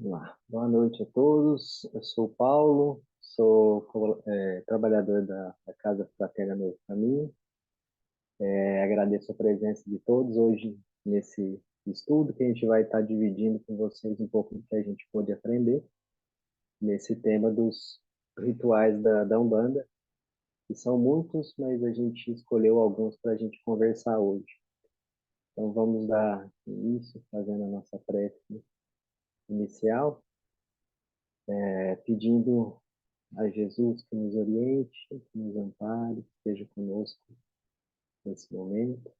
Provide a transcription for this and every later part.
Vamos lá. Boa noite a todos. Eu sou o Paulo, sou trabalhador da Casa Fraterna Novo Caminho. Agradeço a presença de todos hoje nesse estudo que a gente vai estar dividindo com vocês um pouco do que a gente pôde aprender nesse tema dos rituais da Umbanda, que são muitos, mas a gente escolheu alguns para a gente conversar hoje. Então vamos dar início fazendo a nossa prece inicial, pedindo a Jesus que nos oriente, que nos ampare, que esteja conosco nesse momento,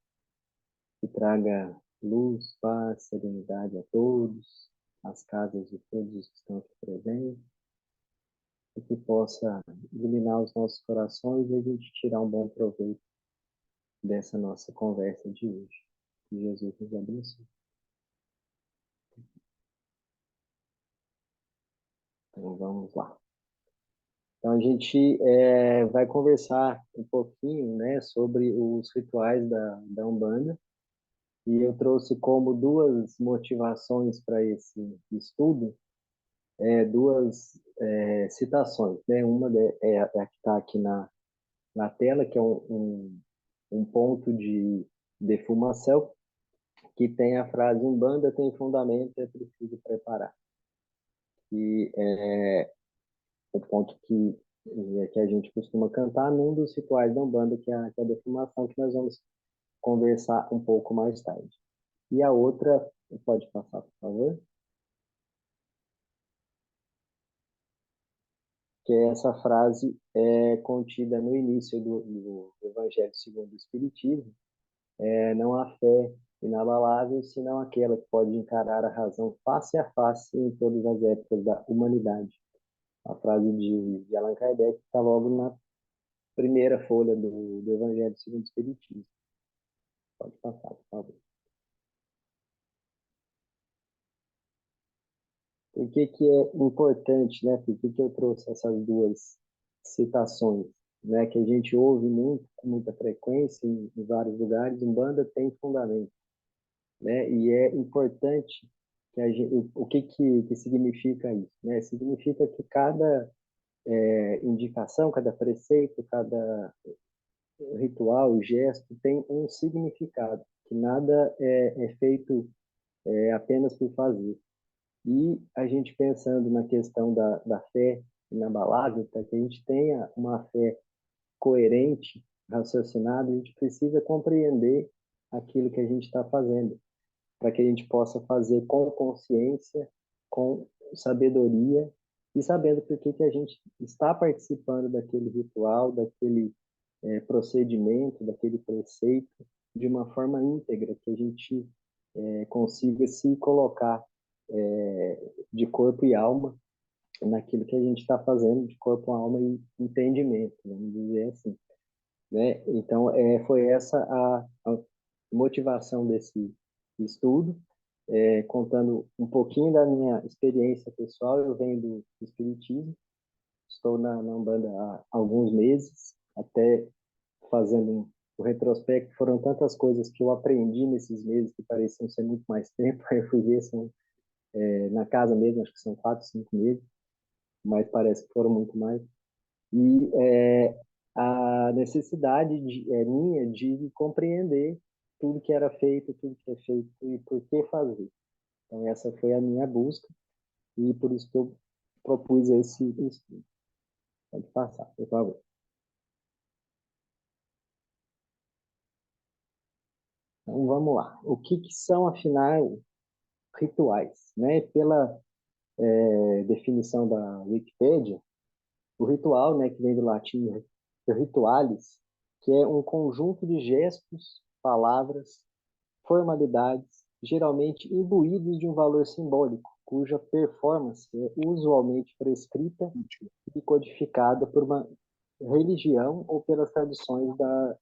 que traga luz, paz, serenidade a todos, às casas de todos os que estão aqui presentes, e que possa iluminar os nossos corações e a gente tirar um bom proveito dessa nossa conversa de hoje. Que Jesus nos abençoe. Então vamos lá. Então a gente vai conversar um pouquinho, né, sobre os rituais da Umbanda. E eu trouxe como duas motivações para esse estudo, duas citações, né? Uma é a que está aqui na tela, que é um ponto de defumação, que tem a frase: Umbanda tem fundamento, é preciso preparar. E é o ponto que a gente costuma cantar num dos rituais da Umbanda, que é a defumação, que nós vamos conversar um pouco mais tarde. E a outra, pode passar, por favor? Que essa frase é contida no início do Evangelho segundo o Espiritismo. Não há fé inabalável, senão aquela que pode encarar a razão face a face em todas as épocas da humanidade. A frase de Allan Kardec está logo na primeira folha do Evangelho segundo o Espiritismo. Pode passar, por favor. Por que é importante, né? Por que eu trouxe essas duas citações, né? Que a gente ouve muito, com muita frequência em vários lugares. Umbanda tem fundamento, né? E é importante que a gente, o que significa isso, né? Significa que cada indicação, cada preceito, cada ritual, gesto tem um significado, que nada é feito apenas por fazer. E a gente pensando na questão da fé inabalável, para que a gente tenha uma fé coerente, raciocinada, a gente precisa compreender aquilo que a gente está fazendo, para que a gente possa fazer com consciência, com sabedoria e sabendo por que a gente está participando daquele ritual, daquele procedimento, daquele preceito, de uma forma íntegra, que a gente consiga se colocar de corpo e alma naquilo que a gente está fazendo, de corpo, alma e entendimento, vamos dizer assim, né? Então, foi essa a motivação desse estudo, contando um pouquinho da minha experiência pessoal. Eu venho do Espiritismo, estou na Umbanda há alguns meses, até fazendo o retrospecto, foram tantas coisas que eu aprendi nesses meses que pareciam ser muito mais tempo. Aí eu fui ver, na casa mesmo, acho que são 4, 5 meses, mas parece que foram muito mais. E a necessidade minha de compreender tudo que era feito, tudo que é feito e por que fazer. Então, essa foi a minha busca e por isso que eu propus esse estudo. Pode passar, por favor. Então, vamos lá. O que são, afinal, rituais? Né? Pela definição da Wikipédia, o ritual, né, que vem do latim ritualis, que é um conjunto de gestos, palavras, formalidades, geralmente imbuídos de um valor simbólico, cuja performance é usualmente prescrita e codificada por uma religião ou pelas tradições da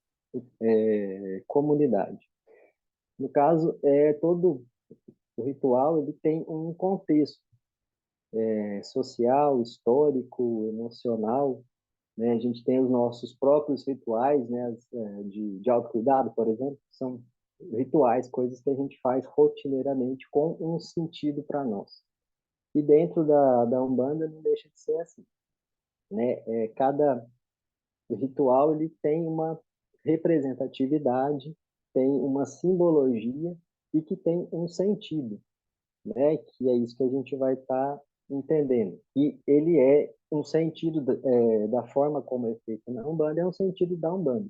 comunidade. No caso, todo o ritual ele tem um contexto social, histórico, emocional, né? A gente tem os nossos próprios rituais, né? De autocuidado, por exemplo, são rituais, coisas que a gente faz rotineiramente com um sentido para nós. E dentro da Umbanda não deixa de ser assim, né? Cada ritual ele tem uma representatividade, tem uma simbologia e que tem um sentido, né? Que é isso que a gente vai estar entendendo. E ele é um sentido da forma como é feito na Umbanda, é um sentido da Umbanda.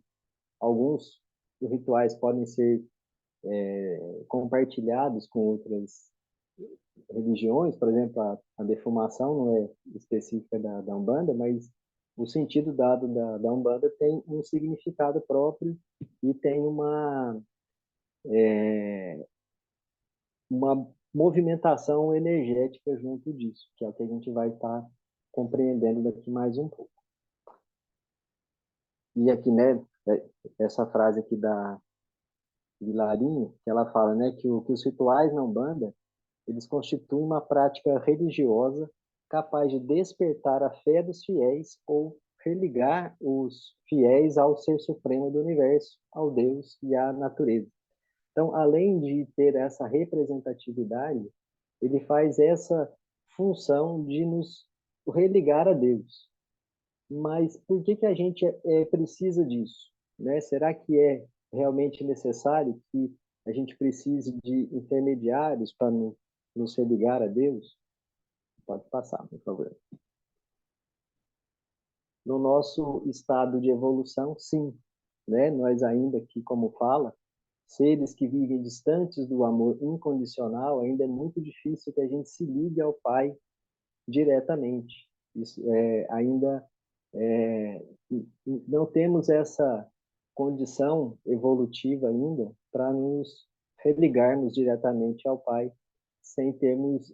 Alguns rituais podem ser compartilhados com outras religiões, por exemplo, a defumação não é específica da Umbanda, mas o sentido dado da Umbanda tem um significado próprio e tem uma movimentação energética junto disso, que é o que a gente vai estar compreendendo daqui mais um pouco. E aqui, né, essa frase aqui de Larinho, que ela fala, né, que os rituais na Umbanda eles constituem uma prática religiosa capaz de despertar a fé dos fiéis ou religar os fiéis ao ser supremo do universo, ao Deus e à natureza. Então, além de ter essa representatividade, ele faz essa função de nos religar a Deus. Mas por que a gente precisa disso? Né? Será que é realmente necessário que a gente precise de intermediários para nos religar a Deus? Pode passar, por favor. No nosso estado de evolução, sim. Né? Nós ainda que, como fala, seres que vivem distantes do amor incondicional, ainda é muito difícil que a gente se ligue ao Pai diretamente. Isso, ainda é, não temos essa condição evolutiva ainda para nos religarmos diretamente ao Pai sem termos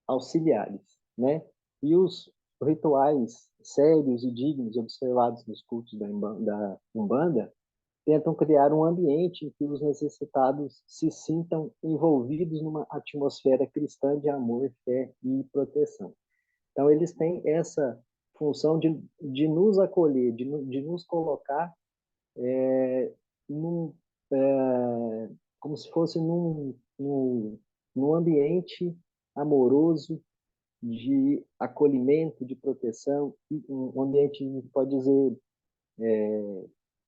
auxiliares, né? E os rituais sérios e dignos observados nos cultos da Umbanda tentam criar um ambiente em que os necessitados se sintam envolvidos numa atmosfera cristã de amor, fé e proteção. Então, eles têm essa função de nos acolher, de nos colocar num, como se fosse num ambiente amoroso, de acolhimento, de proteção, um ambiente, pode dizer,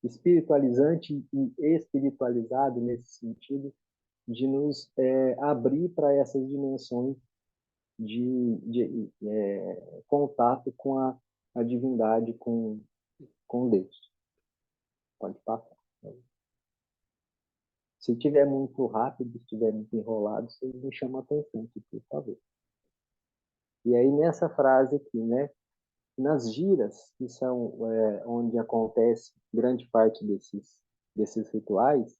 espiritualizante e espiritualizado nesse sentido, de nos abrir para essas dimensões de contato com a divindade, com Deus. Pode passar. Se tiver muito rápido, se estiver muito enrolado, vocês me chamam a atenção, aqui, por favor. E aí, nessa frase aqui, né? Nas giras, que são onde acontece grande parte desses rituais,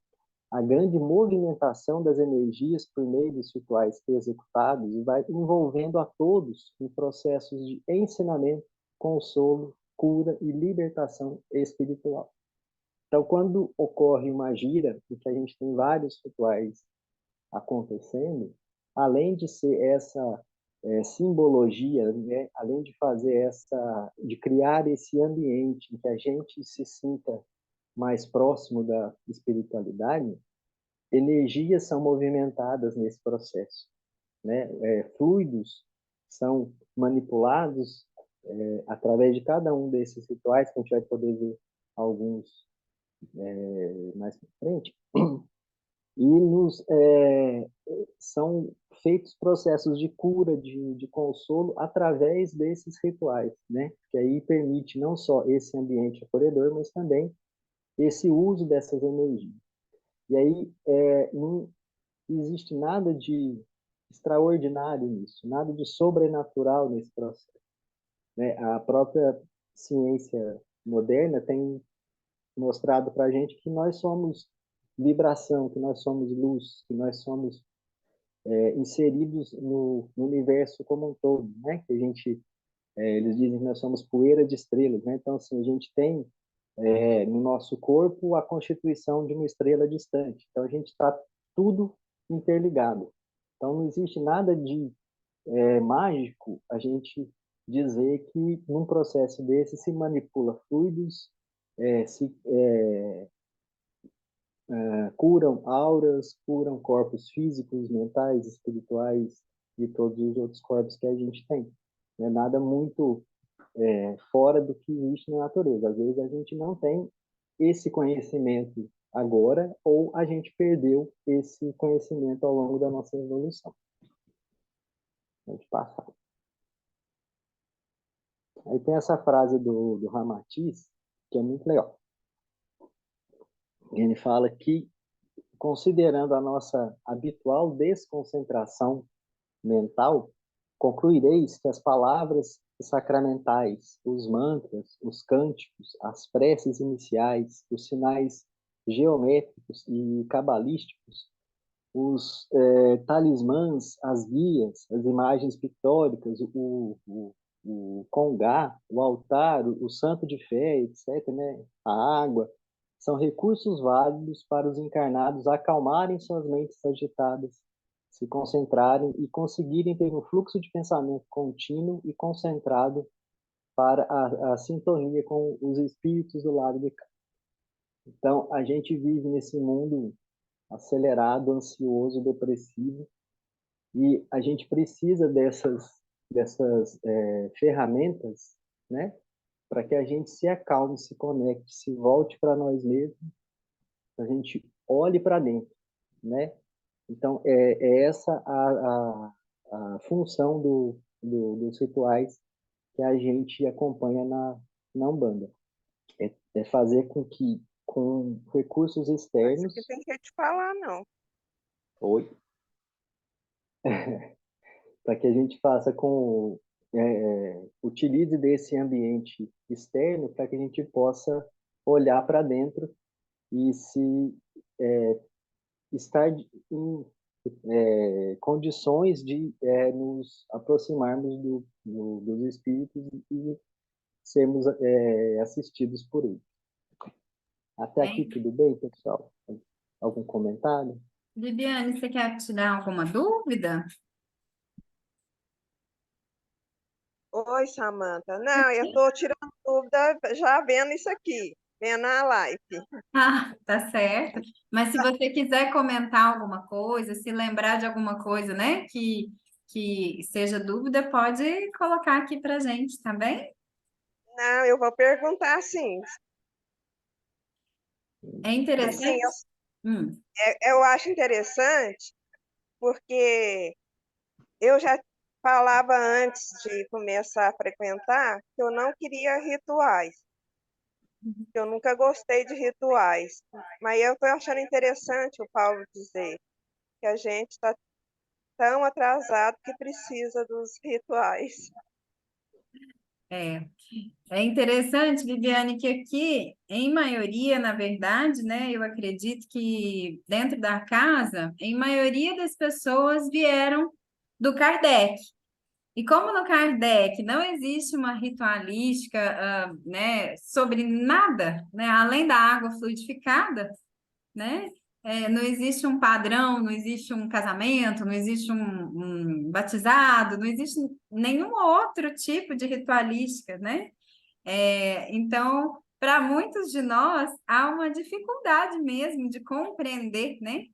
a grande movimentação das energias por meio dos rituais executados vai envolvendo a todos em processos de ensinamento, consolo, cura e libertação espiritual. Então, quando ocorre uma gira, em que a gente tem vários rituais acontecendo, além de ser essa simbologia, né? Além de fazer de criar esse ambiente em que a gente se sinta mais próximo da espiritualidade, energias são movimentadas nesse processo, né? Fluidos são manipulados através de cada um desses rituais, que a gente vai poder ver alguns mais para frente, e são feitos processos de cura, de consolo, através desses rituais, né? Que aí permite não só esse ambiente acolhedor, mas também esse uso dessas energias. E aí não existe nada de extraordinário nisso, nada de sobrenatural nesse processo, né? A própria ciência moderna tem mostrado para a gente que nós somos vibração, que nós somos luz, que nós somos inseridos no universo como um todo, né? Que a gente, eles dizem que nós somos poeira de estrelas, né? Então, assim, a gente tem no nosso corpo a constituição de uma estrela distante. Então, a gente está tudo interligado. Então, não existe nada de mágico a gente dizer que num processo desse se manipula fluidos, se curam auras, curam corpos físicos, mentais, espirituais, e todos os outros corpos que a gente tem. Não é nada muito fora do que existe na natureza. Às vezes a gente não tem esse conhecimento agora, ou a gente perdeu esse conhecimento ao longo da nossa evolução. Pode passar. Aí tem essa frase do Ramatiz, que é muito legal. Ele fala que, considerando a nossa habitual desconcentração mental, concluireis que as palavras sacramentais, os mantras, os cânticos, as preces iniciais, os sinais geométricos e cabalísticos, os talismãs, as guias, as imagens pictóricas, o congá, o altar, o santo de fé, etc., né? A água, são recursos válidos para os encarnados acalmarem suas mentes agitadas, se concentrarem e conseguirem ter um fluxo de pensamento contínuo e concentrado para a sintonia com os espíritos do lado de cá. Então, a gente vive nesse mundo acelerado, ansioso, depressivo, e a gente precisa dessas ferramentas, né, para que a gente se acalme, se conecte, se volte para nós mesmos, a gente olhe para dentro, né? Então, é essa a função dos rituais que a gente acompanha na Umbanda. É fazer com que, com recursos Mas o que externos... tem que te falar, não. Oi? Para que a gente faça utilize desse ambiente externo para que a gente possa olhar para dentro e se estar em condições de nos aproximarmos dos espíritos e sermos assistidos por eles. Até aqui Bem, tudo bem, pessoal? Algum comentário? Viviane, você quer tirar alguma dúvida? Oi, Samanta. Não, eu estou tirando dúvida já vendo isso aqui, vendo a live. Ah, tá certo. Mas se você quiser comentar alguma coisa, se lembrar de alguma coisa, né, que seja dúvida, pode colocar aqui pra gente, tá bem? Não, eu vou perguntar sim. É Assim, interessante. Hum. eu acho interessante porque eu já falava antes de começar a frequentar que eu não queria rituais, que eu nunca gostei de rituais. Mas eu estou achando interessante o Paulo dizer que a gente está tão atrasado que precisa dos rituais. É, é interessante, Viviane, que aqui, em maioria, na verdade, né, eu acredito que dentro da casa, em maioria das pessoas vieram do Kardec. E como no Kardec não existe uma ritualística, né, sobre nada, né, além da água fluidificada, né, não existe um padrão, não existe um casamento, não existe um batizado, não existe nenhum outro tipo de ritualística, né? Então, para muitos de nós, há uma dificuldade mesmo de compreender, né?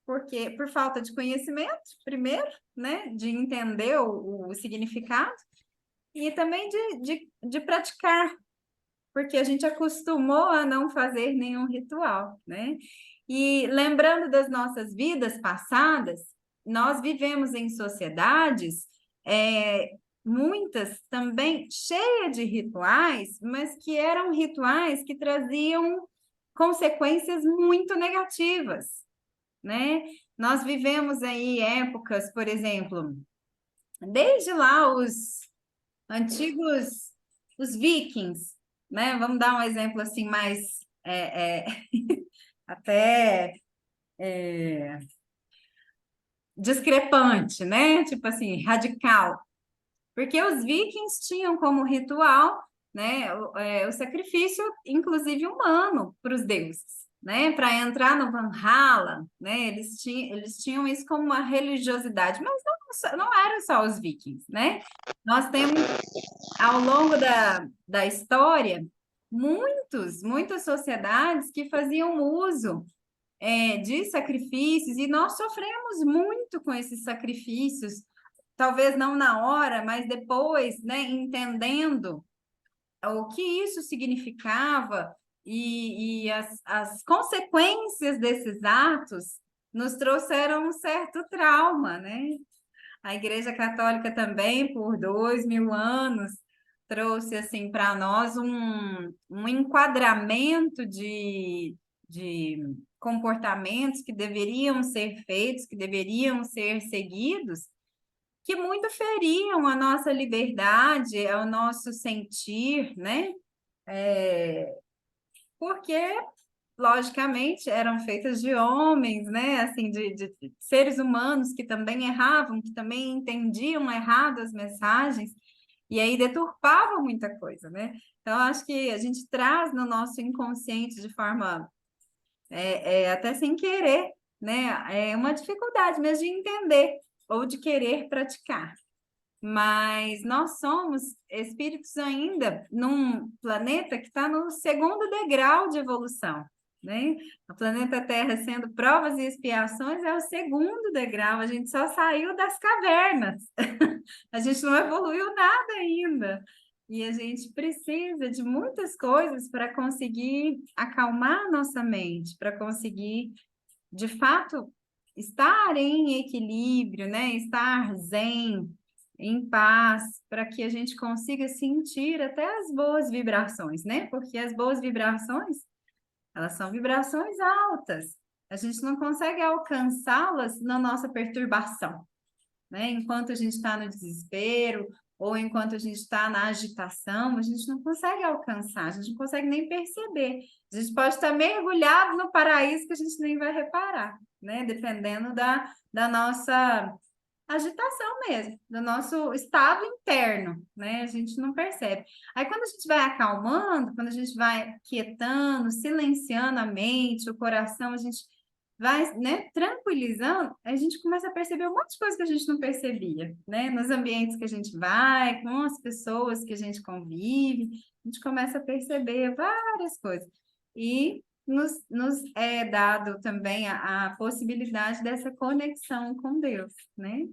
Porque por falta de conhecimento, primeiro, né? De entender o significado, e também de praticar, porque a gente acostumou a não fazer nenhum ritual, né? E lembrando das nossas vidas passadas, nós vivemos em sociedades, muitas também cheias de rituais, mas que eram rituais que traziam consequências muito negativas, né? Nós vivemos aí épocas, por exemplo, desde lá os antigos, os vikings, né? Vamos dar um exemplo assim mais até discrepante, né? Tipo assim, radical. Porque os vikings tinham como ritual, né, o sacrifício, inclusive humano, para os deuses, né? Para entrar no Valhalla, né? Eles tinham isso como uma religiosidade, mas não eram só os vikings, né? Nós temos ao longo da história, muitas sociedades que faziam uso de sacrifícios, e nós sofremos muito com esses sacrifícios, talvez não na hora, mas depois, né, entendendo o que isso significava e as consequências desses atos nos trouxeram um certo trauma, né? A Igreja Católica também, por 2000 anos, trouxe assim para nós um enquadramento de comportamentos que deveriam ser feitos, que deveriam ser seguidos, que muito feriam a nossa liberdade, o nosso sentir, né? Porque, logicamente, eram feitas de homens, né? Assim, de seres humanos que também erravam, que também entendiam errado as mensagens, e aí deturpavam muita coisa, né? Então, acho que a gente traz no nosso inconsciente de forma até sem querer, né? É uma dificuldade mesmo de entender ou de querer praticar. Mas nós somos espíritos ainda num planeta que está no segundo degrau de evolução, né? O planeta Terra sendo provas e expiações é o segundo degrau, a gente só saiu das cavernas, a gente não evoluiu nada ainda. E a gente precisa de muitas coisas para conseguir acalmar a nossa mente, para conseguir, de fato, estar em equilíbrio, né? Estar zen, em paz, para que a gente consiga sentir até as boas vibrações, né? Porque as boas vibrações, elas são vibrações altas. A gente não consegue alcançá-las na nossa perturbação, né? Enquanto a gente está no desespero ou enquanto a gente está na agitação, a gente não consegue alcançar, a gente não consegue nem perceber. A gente pode estar mergulhado no paraíso que a gente nem vai reparar, né? Dependendo da nossa agitação mesmo, do nosso estado interno, né? A gente não percebe. Aí, quando a gente vai acalmando, quando a gente vai quietando, silenciando a mente, o coração, a gente vai, né, tranquilizando, a gente começa a perceber um monte de coisa que a gente não percebia, né? Nos ambientes que a gente vai, com as pessoas que a gente convive, a gente começa a perceber várias coisas. E nos é dado também a possibilidade dessa conexão com Deus, né?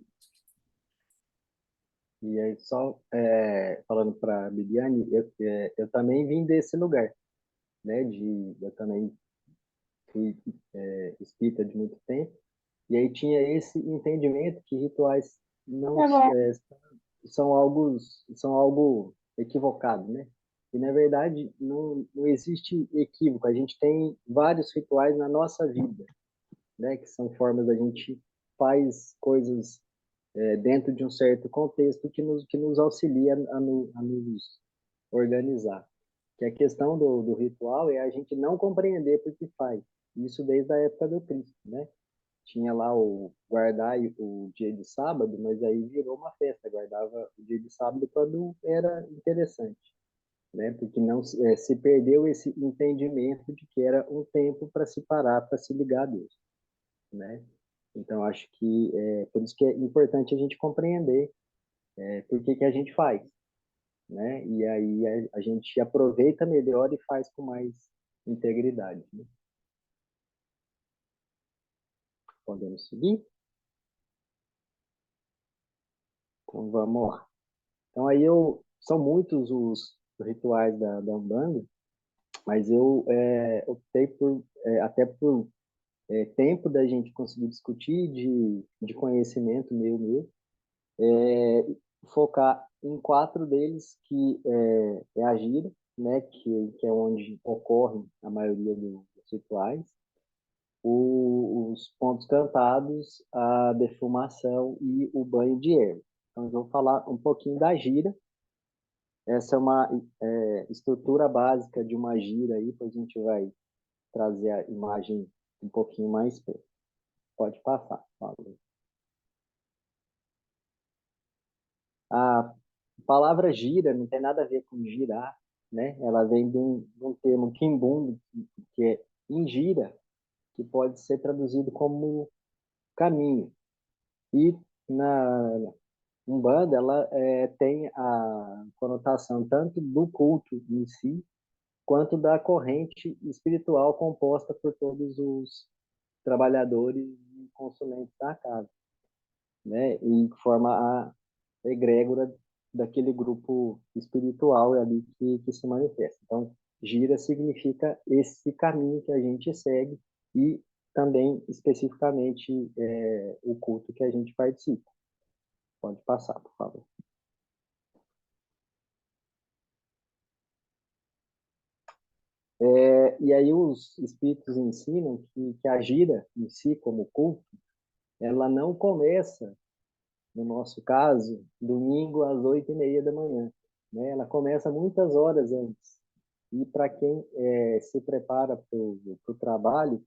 E aí, só falando para a Bibiane, eu também vim desse lugar, né? Eu também fui espírita de muito tempo, e aí tinha esse entendimento que rituais não são algo equivocado, né? E, na verdade, não existe equívoco. A gente tem vários rituais na nossa vida, né? Que são formas da gente faz coisas dentro de um certo contexto que nos auxilia a nos organizar. Que a questão do ritual é a gente não compreender por que faz. Isso desde a época do Cristo, né? Tinha lá o guardar o dia de sábado, mas aí virou uma festa, guardava o dia de sábado quando era interessante, né? Porque não se perdeu esse entendimento de que era um tempo para se parar, para se ligar a Deus, né? Então acho que por isso que é importante a gente compreender por que que a gente faz, né? E aí a gente aproveita melhor e faz com mais integridade, né? Podemos seguir? Então vamos lá. Então aí são muitos os rituais da Umbanda, mas eu optei por até por tempo da gente conseguir discutir de conhecimento meu mesmo, focar em 4 deles que é a gira, né, que é onde ocorrem a maioria dos rituais, os pontos cantados, a defumação e o banho de erva. Então, eu vou falar um pouquinho da gira. Essa é uma estrutura básica de uma gira aí, depois a gente vai trazer a imagem um pouquinho mais perto. Pode passar, Paulo. A palavra gira não tem nada a ver com girar, né? Ela vem de um termo quimbundo, que é ingira, que pode ser traduzido como caminho. E na Umbanda, ela tem a conotação tanto do culto em si, quanto da corrente espiritual composta por todos os trabalhadores e consulentes da casa, né? E forma egrégora daquele grupo espiritual ali que se manifesta. Então, gira significa esse caminho que a gente segue e também especificamente o culto que a gente participa. Pode passar, por favor. E aí os espíritos ensinam que a gira em si, como culto, ela não começa, no nosso caso, domingo às 8h30 da manhã, né? Ela começa muitas horas antes. E para quem se prepara para o trabalho,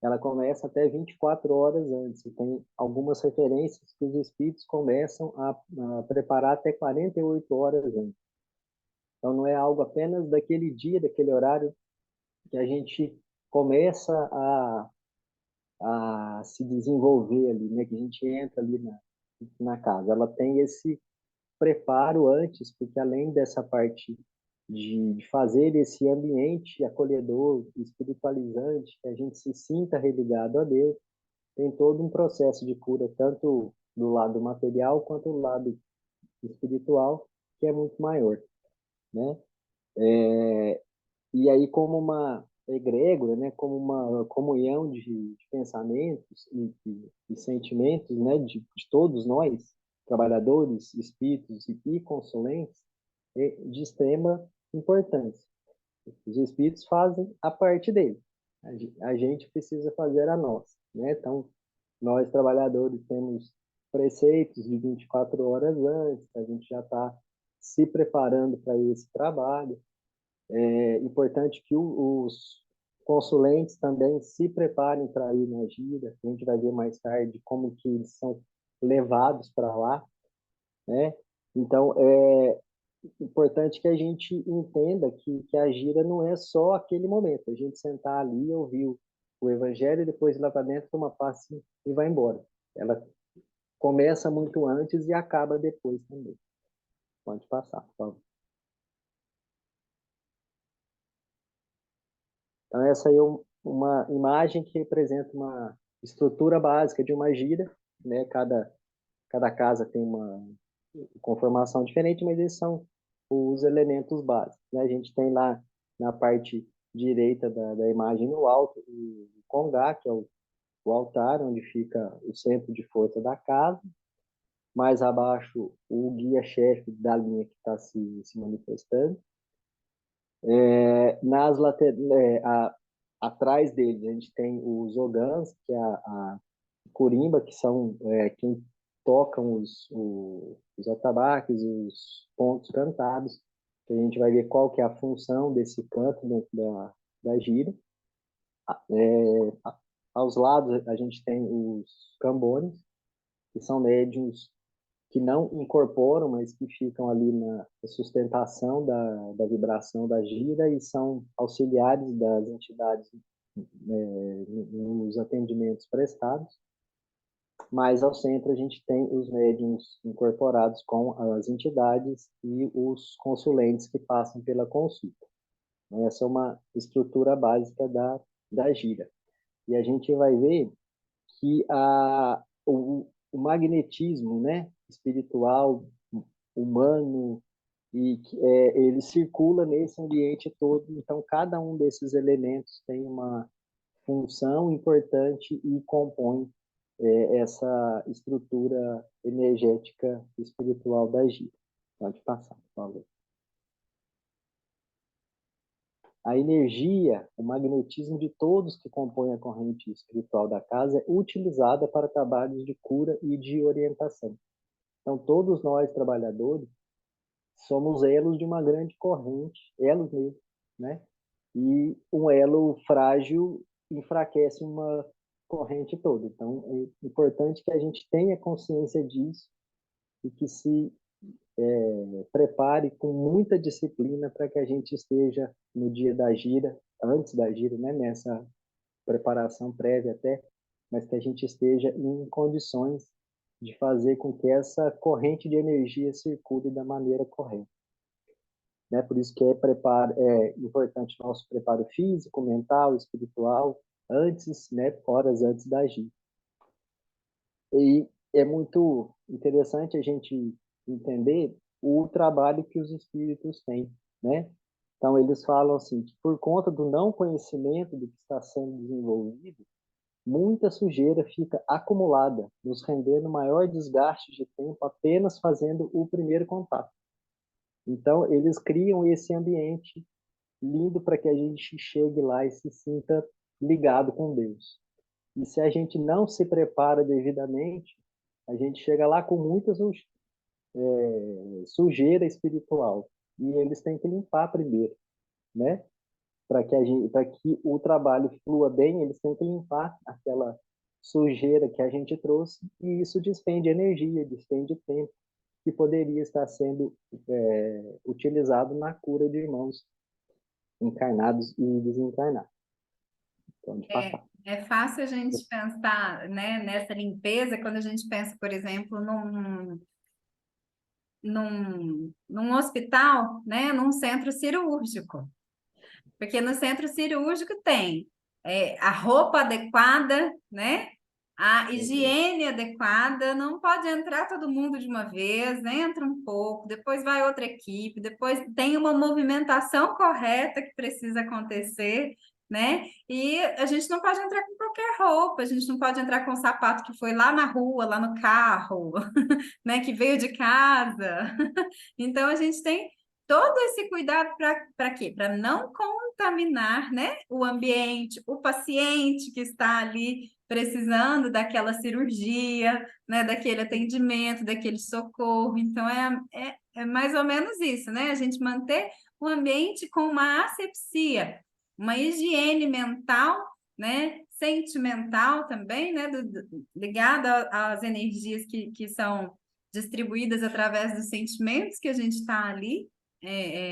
ela começa até 24 horas antes. E tem algumas referências que os espíritos começam a preparar até 48 horas antes. Então, não é algo apenas daquele dia, daquele horário, que a gente começa a se desenvolver ali, né? Que a gente entra ali na casa. Ela tem esse preparo antes, porque além dessa parte de fazer esse ambiente acolhedor, espiritualizante, que a gente se sinta religado a Deus, tem todo um processo de cura, tanto do lado material quanto do lado espiritual, que é muito maior, né? E aí, como uma egrégora, né, como uma comunhão de pensamentos e sentimentos, né, de todos nós, trabalhadores, espíritos e consulentes, é de extrema importância. Os espíritos fazem a parte deles, a gente precisa fazer a nossa, né? Então, nós trabalhadores temos preceitos de 24 horas antes, a gente já está se preparando para esse trabalho. É importante que os consulentes também se preparem para ir na gira. A gente vai ver mais tarde como que eles são levados para lá, né? Então, é importante que a gente entenda que a gira não é só aquele momento. A gente sentar ali, ouvir o evangelho e depois ir lá para dentro, tomar passe e vai embora. Ela começa muito antes e acaba depois também. Pode passar, por favor. Então, essa aí é uma imagem que representa uma estrutura básica de uma gira, né? Cada casa tem uma conformação diferente, mas esses são os elementos básicos, né? A gente tem lá na parte direita da imagem no alto o congá, que é o altar, onde fica o centro de força da casa. Mais abaixo, o guia-chefe da linha que está se manifestando. Nas atrás deles, a gente tem os ogãs, que é a corimba, que são quem tocam os atabaques, os pontos cantados, que a gente vai ver qual que é a função desse canto dentro da gira. Aos lados, a gente tem os cambones, que são médiuns que não incorporam, mas que ficam ali na sustentação da vibração da gira e são auxiliares das entidades nos atendimentos prestados. Mas ao centro a gente tem os médiuns incorporados com as entidades e os consulentes que passam pela consulta. Essa é uma estrutura básica da gira. E a gente vai ver que o magnetismo, né, espiritual, humano, ele circula nesse ambiente todo. Então, cada um desses elementos tem uma função importante e compõe essa estrutura energética espiritual da gira. Pode passar, por favor. A energia, o magnetismo de todos que compõem a corrente espiritual da casa é utilizada para trabalhos de cura e de orientação. Então, todos nós, trabalhadores, somos elos de uma grande corrente, elos mesmo, né? E um elo frágil enfraquece uma corrente toda. Então, é importante que a gente tenha consciência disso e que se prepare com muita disciplina para que a gente esteja no dia da gira, antes da gira, né, nessa preparação prévia até, mas que a gente esteja em condições de fazer com que essa corrente de energia circule da maneira correta. Né? Por isso que é importante o nosso preparo físico, mental, espiritual, antes, né, horas antes da gira. E é muito interessante a gente entender o trabalho que os espíritos têm, né? Então, eles falam assim, que por conta do não conhecimento do que está sendo desenvolvido, muita sujeira fica acumulada, nos rendendo maior desgaste de tempo apenas fazendo o primeiro contato. Então, eles criam esse ambiente lindo para que a gente chegue lá e se sinta ligado com Deus. E se a gente não se prepara devidamente, a gente chega lá com muita sujeira espiritual. E eles têm que limpar primeiro, né? Para que o trabalho flua bem, eles têm que limpar aquela sujeira que a gente trouxe, e isso despende energia, despende tempo, que poderia estar sendo utilizado na cura de irmãos encarnados e desencarnados. Então, de passar. É fácil a gente pensar, né, nessa limpeza quando a gente pensa, por exemplo, num hospital, né, num centro cirúrgico. Porque no centro cirúrgico tem a roupa adequada, né? A higiene adequada, não pode entrar todo mundo de uma vez, né? Entra um pouco, depois vai outra equipe, depois tem uma movimentação correta que precisa acontecer, né? E a gente não pode entrar com qualquer roupa, a gente não pode entrar com o sapato que foi lá na rua, lá no carro, né? Que veio de casa. Então a gente tem todo esse cuidado para quê? Para não contaminar, né, o ambiente, o paciente que está ali precisando daquela cirurgia, né, daquele atendimento, daquele socorro. Então, é mais ou menos isso, né? A gente manter o ambiente com uma asepsia, uma higiene mental, né, sentimental também, né, ligada às energias que são distribuídas através dos sentimentos que a gente está ali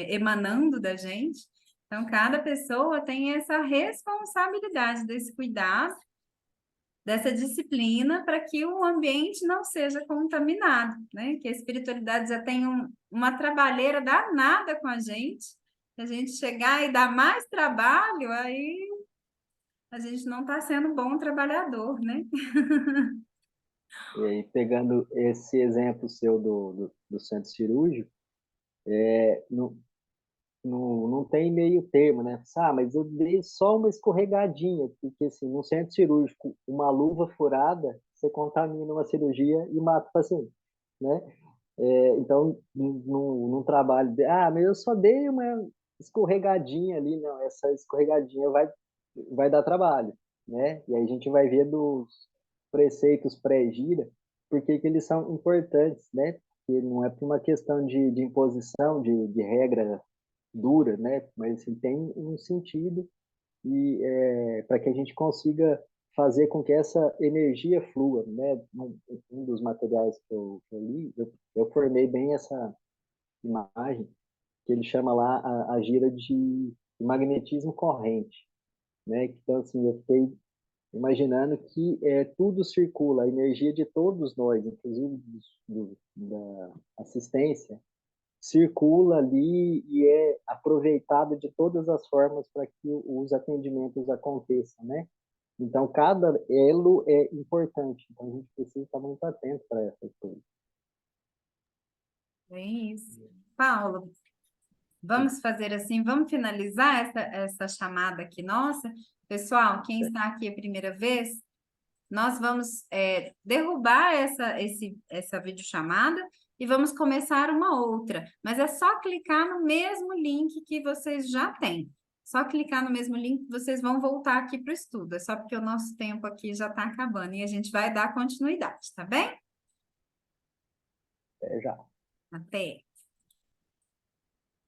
emanando da gente. Então, cada pessoa tem essa responsabilidade desse cuidado, dessa disciplina, para que o ambiente não seja contaminado, né? Que a espiritualidade já tem uma trabalheira danada com a gente. Se a gente chegar e dar mais trabalho, aí a gente não está sendo bom trabalhador, né? E aí, pegando esse exemplo seu do centro cirúrgico, não, não tem meio termo, né? Mas eu dei só uma escorregadinha, porque assim, no centro cirúrgico, uma luva furada, você contamina uma cirurgia e mata o paciente, né? Então, num trabalho, mas eu só dei uma escorregadinha ali, não, essa escorregadinha vai dar trabalho, né? E aí a gente vai ver dos preceitos pré-gira, porque que eles são importantes, né? Porque não é por uma questão de imposição, de regra dura, né? Mas assim, tem um sentido e para que a gente consiga fazer com que essa energia flua, né? Um dos materiais que eu li, eu formei bem essa imagem que ele chama lá a gira de magnetismo corrente, né? Então assim, eu fiquei imaginando que tudo circula, a energia de todos nós, inclusive da assistência, circula ali e é aproveitado de todas as formas para que os atendimentos aconteçam, né? Então, cada elo é importante, então a gente precisa estar muito atento para essas coisas. É isso. Paulo, vamos fazer assim, vamos finalizar essa chamada aqui nossa. Pessoal, quem está aqui a primeira vez, nós vamos derrubar essa videochamada e vamos começar uma outra. Mas é só clicar no mesmo link que vocês já têm. Só clicar no mesmo link que vocês vão voltar aqui para o estudo. É só porque o nosso tempo aqui já está acabando e a gente vai dar continuidade, tá bem? Já. Até!